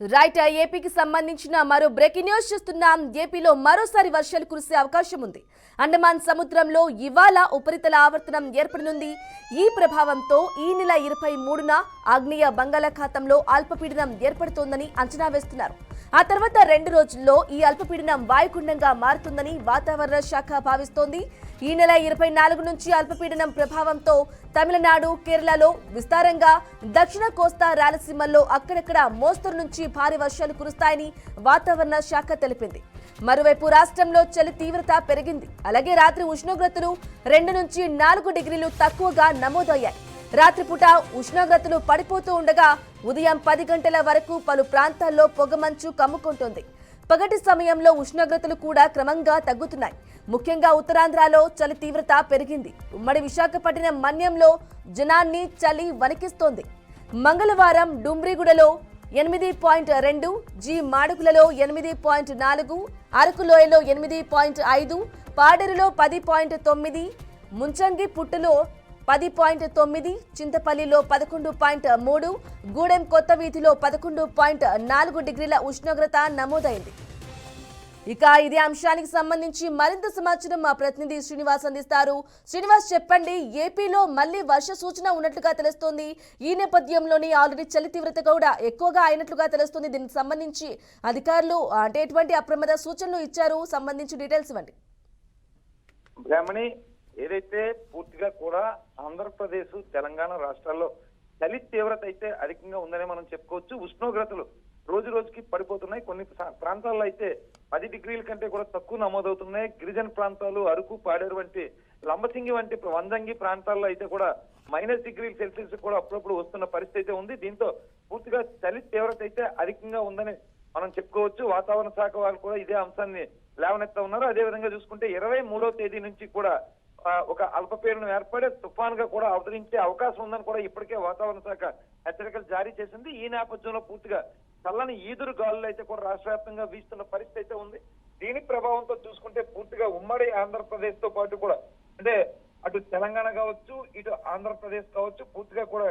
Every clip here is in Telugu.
రైట్ ఏపీకి సంబంధించిన మరో బ్రేకింగ్ న్యూస్ చూస్తున్నాం. ఏపీలో మరోసారి వర్షాలు కురిసే అవకాశం ఉంది. అండమాన్ సముద్రంలో ఇవాళ ఉపరితల ఆవర్తనం ఏర్పడనుంది. ఈ ప్రభావంతో ఈ నెల 23న ఆగ్నేయ బంగాళాఖాతంలో అల్పపీడనం ఏర్పడుతోందని అంచనా వేస్తున్నారు. ఆ తర్వాత 2 రోజుల్లో ఈ అల్పపీడనం వాయుగుండంగా మారుతుందని వాతావరణ శాఖ భావిస్తోంది. ఈ నెల 24 నుంచి అల్పపీడనం ప్రభావంతో తమిళనాడు, కేరళలో విస్తారంగా, దక్షిణ కోస్తా, రాయలసీమల్లో అక్కడక్కడ మోస్తరు నుంచి భారీ వర్షాలు కురుస్తాయని వాతావరణ శాఖ తెలిపింది. మరోవైపు రాష్ట్రంలో చలి తీవ్రత పెరిగింది. అలాగే రాత్రి ఉష్ణోగ్రతలు 2 నుంచి 4 డిగ్రీలు తక్కువగా నమోదయ్యాయి. రాత్రిపూట ఉష్ణోగ్రతలు పడిపోతూ ఉండగా ఉదయం 10 గంటల వరకు పలు ప్రాంతాల్లో పొగమంచు కమ్ముకుంటోంది. పగటి సమయంలో ఉష్ణోగ్రతలు కూడా క్రమంగా తగ్గుతున్నాయి. ముఖ్యంగా ఉత్తరాంధ్రలో చలి తీవ్రత పెరిగింది. ఉమ్మడి విశాఖపట్నం మన్యంలో జనాన్ని చలి వణికిస్తోంది. మంగళవారం డుమ్రిగూడలో 8.2, జి మాడుగులలో 8.4, అరకులోయలో 8.5, పాడేరులో 10.9, ముంచంగి పుట్టులో 10.9, చింతపల్లిలో 11.3, గూడెం కొత్త వీధిలో 11.4 డిగ్రీల ఉష్ణోగ్రత నమోదైంది. ఇక ఇదే అంశానికి సంబంధించి మరింత సమాచారం మా ప్రతినిధి శ్రీనివాస్ అందిస్తారు. శ్రీనివాస్, చెప్పండి. ఏపీలో మళ్లీ వర్ష సూచన ఉన్నట్లుగా తెలుస్తోంది. ఈ నేపథ్యంలోనే ఆల్రెడీ చలి తీవ్రత కూడా ఎక్కువగా అయినట్లుగా తెలుస్తుంది. దీనికి సంబంధించి అధికారులు ఎటువంటి అప్రమత్త సూచనలు ఇచ్చారు? సంబంధించి డీటెయిల్స్ ఇవ్వండి. బ్రాహ్మణి, ఏదైతే పూర్తిగా కూడా ఆంధ్రప్రదేశ్, తెలంగాణ రాష్ట్రాల్లో చలి తీవ్రత అయితే అధికంగా ఉందని మనం చెప్పుకోవచ్చు. ఉష్ణోగ్రతలు రోజు రోజుకి పడిపోతున్నాయి. కొన్ని ప్రాంతాల్లో అయితే 10 డిగ్రీల కంటే కూడా తక్కువ నమోదవుతున్నాయి. గిరిజన ప్రాంతాలు, అరకు, పాడేరు వంటి, లంబసింగి వంటి వంజంగి ప్రాంతాల్లో అయితే కూడా -డిగ్రీల సెల్సియస్ కూడా అప్పుడప్పుడు వస్తున్న పరిస్థితి అయితే ఉంది. దీంతో పూర్తిగా చలి తీవ్రత అయితే అధికంగా ఉందని మనం చెప్పుకోవచ్చు. వాతావరణ శాఖ వాళ్ళు కూడా ఇదే అంశాన్ని లేవనెత్తా ఉన్నారు. అదే విధంగా చూసుకుంటే 23వ తేదీ నుంచి కూడా ఒక అల్పపీడనం ఏర్పడే తుఫాన్ గా కూడా అవతరించే అవకాశం ఉందని కూడా ఇప్పటికే వాతావరణ శాఖ హెచ్చరికలు జారీ చేసింది. ఈ నేపథ్యంలో పూర్తిగా చల్లని ఈదురు గాలులు అయితే కూడా రాష్ట్ర వ్యాప్తంగా వీస్తున్న పరిస్థితి అయితే ఉంది. దీని ప్రభావంతో చూసుకుంటే పూర్తిగా ఉమ్మడి ఆంధ్రప్రదేశ్ తో పాటు కూడా, అంటే అటు తెలంగాణ కావచ్చు, ఇటు ఆంధ్రప్రదేశ్ కావచ్చు, పూర్తిగా కూడా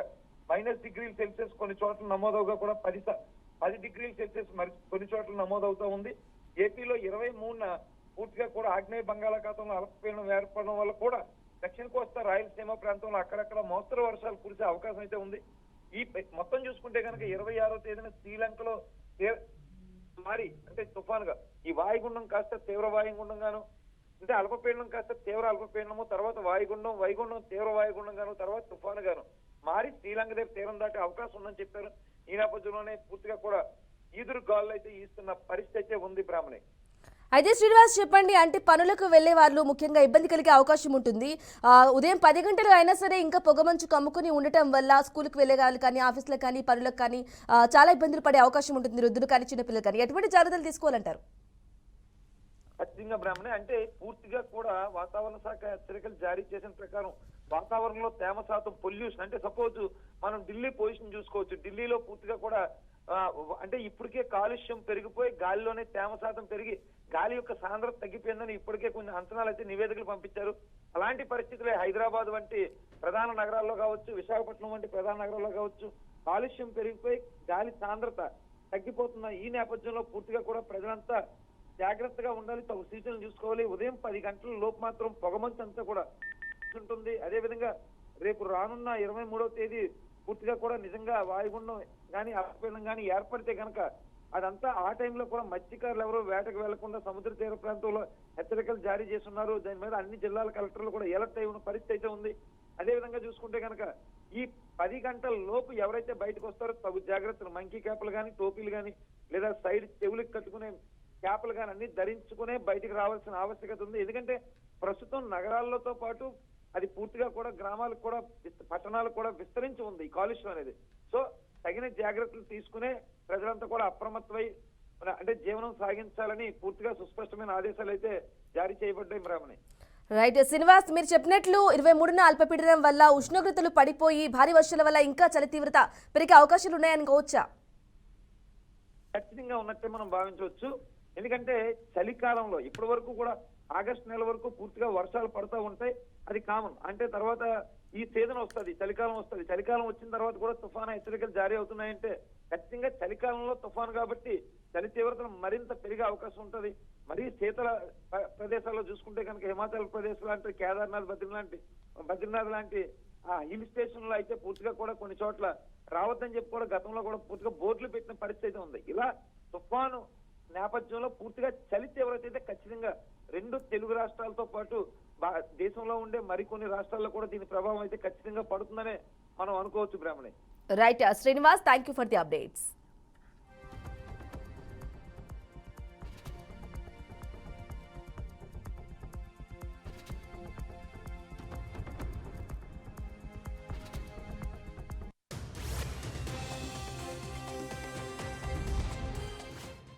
-డిగ్రీల సెల్సియస్ కొన్ని చోట్ల నమోదవుగా కూడా 10 డిగ్రీల సెల్సియస్ మరి కొన్ని చోట్ల నమోదవుతా ఉంది. ఏపీలో 23న పూర్తిగా కూడా ఆగ్నేయ బంగాళాఖాతంలో అల్పపీడనం ఏర్పడడం వల్ల కూడా దక్షిణ కోస్తా, రాయలసీమ ప్రాంతంలో అక్కడక్కడ మోస్తరు వర్షాలు కురిసే అవకాశం అయితే ఉంది. ఈ మొత్తం చూసుకుంటే కనుక 26వ తేదీన శ్రీలంకలో మారి, అంటే తుఫాన్ గా ఈ వాయుగుండం కాస్త తీవ్ర వాయుగుండంగాను, అంటే అల్పపీడనం కాస్త తీవ్ర అల్పపీడనము, తర్వాత వైగుండం తీవ్ర వాయుగుండం గాను, తర్వాత తుఫాను గాను మారి శ్రీలంక దగ్గర తీరం దాటే అవకాశం ఉందని చెప్పారు. ఈ నేపథ్యంలోనే పూర్తిగా కూడా ఈదురు గాలులు అయితే ఈస్తున్న పరిస్థితి అయితే ఉంది. బ్రాహ్మణి, అయితే శ్రీనివాస్, చెప్పండి. అంటే పనులకు వెళ్లే వాళ్ళు ముఖ్యంగా ఇబ్బంది కలిగే అవకాశం ఉంటుంది. ఉదయం 10 గంటలు అయినా సరే ఇంకా పొగమంచు కమ్ముకుని ఉండటం వల్ల స్కూల్కి వెళ్లే వాళ్ళు కానీ, ఆఫీసులకు కానీ, పనులకు కానీ చాలా ఇబ్బందులు పడే అవకాశం ఉంటుంది. వృద్ధులు కానీ, చిన్నపిల్లలు కానీ. ఎటువంటి జాగ్రత్తలు తీసుకోవాలంటారు? ఖచ్చితంగా బ్రాహ్మణి, అంటే పూర్తిగా కూడా వాతావరణ శాఖ హెచ్చరికలు జారీ చేసిన ప్రకారం వాతావరణంలో తేమ శాతం, పొల్యూషన్, అంటే సపోజ్ మనం ఢిల్లీ పొజిషన్ చూసుకోవచ్చు. ఢిల్లీలో పూర్తిగా కూడా అంటే ఇప్పటికే కాలుష్యం పెరిగిపోయి గాలిలోనే తేమ శాతం పెరిగి గాలి యొక్క సాంద్రత తగ్గిపోయిందని ఇప్పటికే కొన్ని అంచనాలు అయితే నివేదికలు పంపించారు. అలాంటి పరిస్థితులే హైదరాబాద్ వంటి ప్రధాన నగరాల్లో కావచ్చు, విశాఖపట్నం వంటి ప్రధాన నగరాల్లో కావచ్చు, కాలుష్యం పెరిగిపోయి గాలి సాంద్రత తగ్గిపోతున్న ఈ నేపథ్యంలో పూర్తిగా కూడా ప్రజలంతా జాగ్రత్తగా ఉండాలి, తగు సూచనలు చూసుకోవాలి. ఉదయం 10 గంటల లోపు మాత్రం పొగమంచు అంతా కూడా ఉంటుంది. అదేవిధంగా రేపు రానున్న 23వ తేదీ పూర్తిగా కూడా నిజంగా వాయుగుండం కానీ, అల్పపీడనం కానీ ఏర్పడితే కనుక అదంతా ఆ టైంలో కూడా మత్స్యకారులు ఎవరో వేటకు వెళ్లకుండా సముద్ర తీర ప్రాంతంలో హెచ్చరికలు జారీ చేస్తున్నారు. దాని మీద అన్ని జిల్లాల కలెక్టర్లు కూడా ఎలర్ట్ అయి ఉన్న పరిస్థితి అయితే ఉంది. అదేవిధంగా చూసుకుంటే కనుక ఈ 10 గంటల లోపు ఎవరైతే బయటకు వస్తారో తగు జాగ్రత్తలు, మంకీ క్యాప్లు కానీ, టోపీలు కానీ, లేదా సైడ్ చెవులకు కట్టుకునే క్యాప్లు కానీ అన్ని ధరించుకునే బయటకు రావాల్సిన ఆవశ్యకత ఉంది. ఎందుకంటే ప్రస్తుతం నగరాలతో పాటు అది పూర్తిగా కూడా గ్రామాలకు కూడా, పట్టణాలకు కూడా విస్తరించి ఉంది ఈ కాలుష్యం అనేది. సో తగిన జాగ్రత్తలు తీసుకునే ప్రజలంతా కూడా అప్రమత్తమై అంటే జీవనం సాగించాలని పూర్తిగా సుస్పష్టమైన ఆదేశాలు అయితే జారీ చేయబడ్డాయి. బ్రాహ్మణి, రైట్. శ్రీనివాస్, మీరు చెప్పినట్లు 23న అల్పపీడనం వల్ల ఉష్ణోగ్రతలు పడిపోయి భారీ వర్షాల వల్ల ఇంకా చలి తీవ్రత పెరిగే అవకాశాలు ఉన్నాయనుకోవచ్చా? ఖచ్చితంగా ఉన్నట్టే మనం భావించవచ్చు. ఎందుకంటే చలికాలంలో ఇప్పటి వరకు కూడా ఆగస్టు నెల వరకు పూర్తిగా వర్షాలు పడుతూ ఉంటాయి. అది కామన్. అంటే తర్వాత ఈ సీజన్ వస్తుంది, చలికాలం వస్తుంది. చలికాలం వచ్చిన తర్వాత కూడా తుఫాను హెచ్చరికలు జారీ అవుతున్నాయంటే ఖచ్చితంగా చలికాలంలో తుఫాను కాబట్టి చలి తీవ్రతను మరింత పెరిగే అవకాశం ఉంటుంది. మరీ శీతల ప్రదేశాల్లో చూసుకుంటే కనుక హిమాచల్ ప్రదేశ్ లాంటి కేదార్నాథ్ బద్రీనాథ్ లాంటి ఆ హిల్ స్టేషన్ లో అయితే పూర్తిగా కూడా కొన్ని చోట్ల రావద్దని చెప్పి కూడా గతంలో కూడా పూర్తిగా బోర్డులు పెట్టిన పరిస్థితి ఉంది. ఇలా తుఫాను నేపథ్యంలో పూర్తిగా చలి తీవ్రత అయితే ఖచ్చితంగా రెండు తెలుగు రాష్ట్రాలతో పాటు దేశంలో ఉండే మరికొన్ని రాష్ట్రాల్లో కూడా దీని ప్రభావం అయితే ఖచ్చితంగా పడుతుందనే మనం అనుకోవచ్చు Brahmani. Right Srinivas, thank you for the updates.